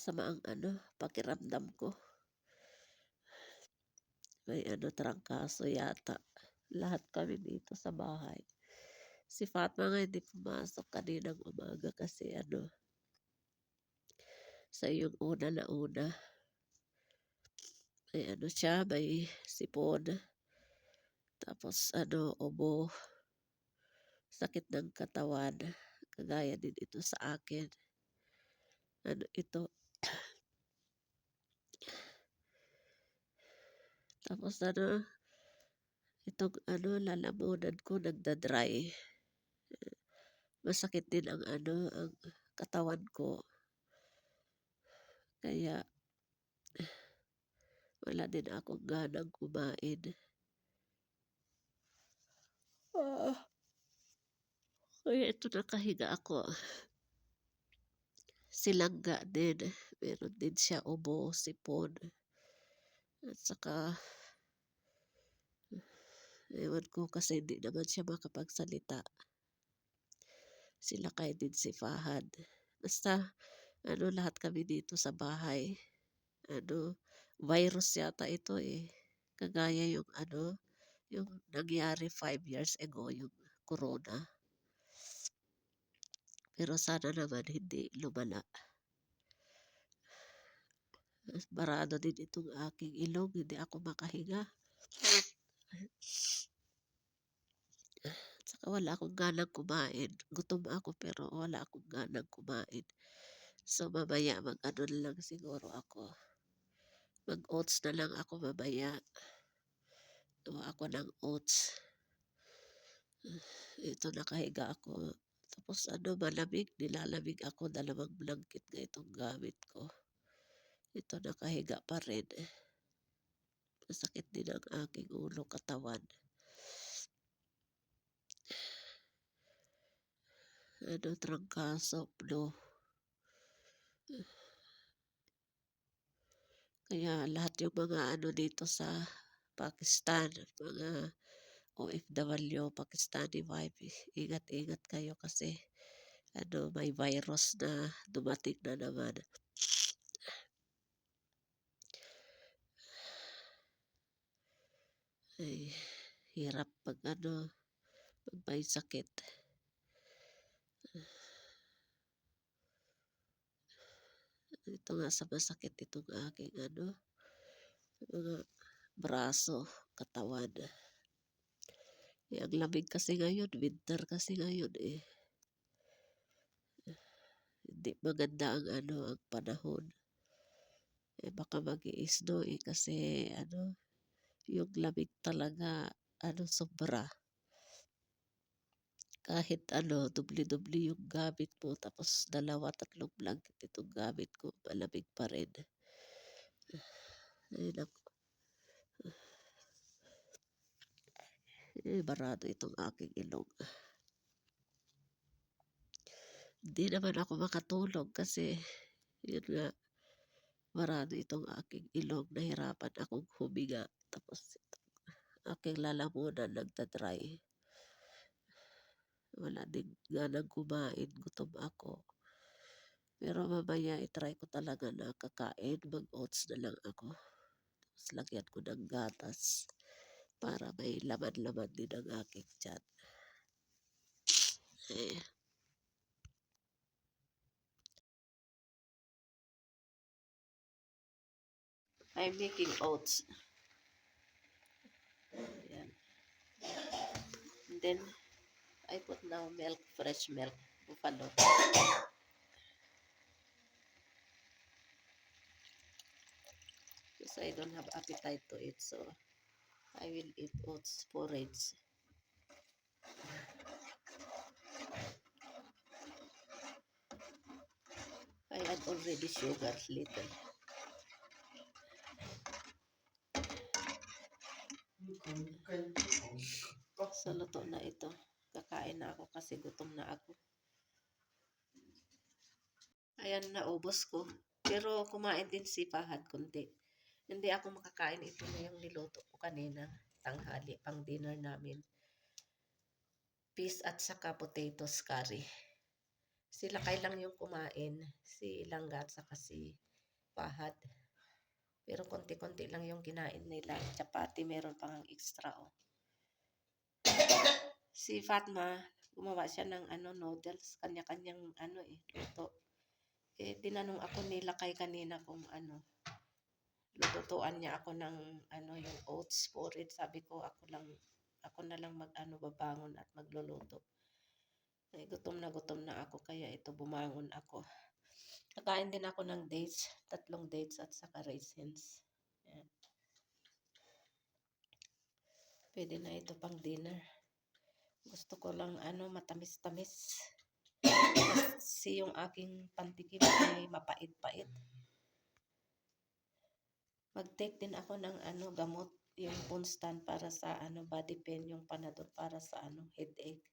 masama ang pakiramdam ko. May trangkaso yata. Lahat kami dito sa bahay. Si Fatma nga hindi pumasok kaninang umaga kasi sa yung una na una. May siya, may sipon. Tapos ubo. Sakit ng katawan. Kagaya din ito sa akin. Ito. Tapos itong lalamunan ko nagda-dry. Masakit din ang ang katawan ko. Kaya wala din akong ganang kumain. Kaya ito nakahiga ako. Silangga din. Meron din siya ubo, sipon. At saka ewan ko kasi hindi naman siya makapagsalita. Sila kay din si Fahad. Basta lahat kami dito sa bahay. Virus yata ito eh. Kagaya yung yung nangyari 5 years ago, yung corona. Pero sana naman hindi lumala. Barado din itong aking ilong, hindi ako makahinga. Saka wala akong ganang kumain. Gutom ako pero wala akong ganang kumain. So mamaya na lang siguro ako. Mag-oats na lang ako mamaya. Gawa ako ng oats. Ito nakahiga ako. Tapos malamig. Nilalamig ako. 2 blanket nga itong gamit ko. Ito nakahiga pa rin. Masakit din ang aking ulo, katawan. Trangkaso, no. Kaya lahat yung mga dito sa Pakistan, mga OFW, Pakistani wife, ingat-ingat kayo kasi may virus na dumating na naman. Ay, hirap pag pag may sakit. Ito nga sa masakit itong aking mga braso, katawan. Ang lamig kasi ngayon, winter kasi ngayon eh. Hindi maganda ang ang panahon. Eh baka mag-i-snow eh kasi yung lamig talaga sobra. Kahit dubli-dubli yung gamit mo tapos 2-3 blanket itong gamit ko, malamig pa rin. Ay naku. Barado itong aking ilong. Hindi naman ako makatulog kasi yun nga, barado itong aking ilong. Nahirapan akong huminga. Tapos aking lalamunan nagda-dry. Wala din ganang kumain. Gutom ako. Pero mamaya itry ko talaga na kakain. Mag-oats na lang ako. Tapos lagyan ko ng gatas para may laman-laman din ang aking tiyan. I'm making oats. Ayan. And then, I put now milk, fresh milk, buffalo. Because I don't have appetite to eat, so I will eat oats, porridge. I add already sugar, little. So, luto na ito. Kakain na ako kasi gutom na ako. Ayan, naubos ko. Pero kumain din si Fahad kunti. Hindi ako makakain. Ito na yung niluto ko kanina. Tanghali, pang dinner namin. Fish at saka potatoes curry. Sila kailang yung kumain. Si Langga at saka si pahad. Pero konti-konti lang yung kinain nila. Chapati meron pang extra, oh. Si Fatma, gumawa siya ng noodles, kanya-kanyang luto. Tinanong ako nila kay kanina kung lututuan niya ako ng yung oats porridge. Sabi ko ako na lang babangon at magluluto. Gutom na ako kaya ito bumangon ako. Nakain din ako ng dates, 3 dates at saka raisins. Yan. Pwede na ito pang dinner. Gusto ko lang matamis-tamis. Kasi yung aking pantikim ay mapait-pait. Mag-take din ako ng gamot, yung Ponstan para sa body pain, yung Panadol para sa headache.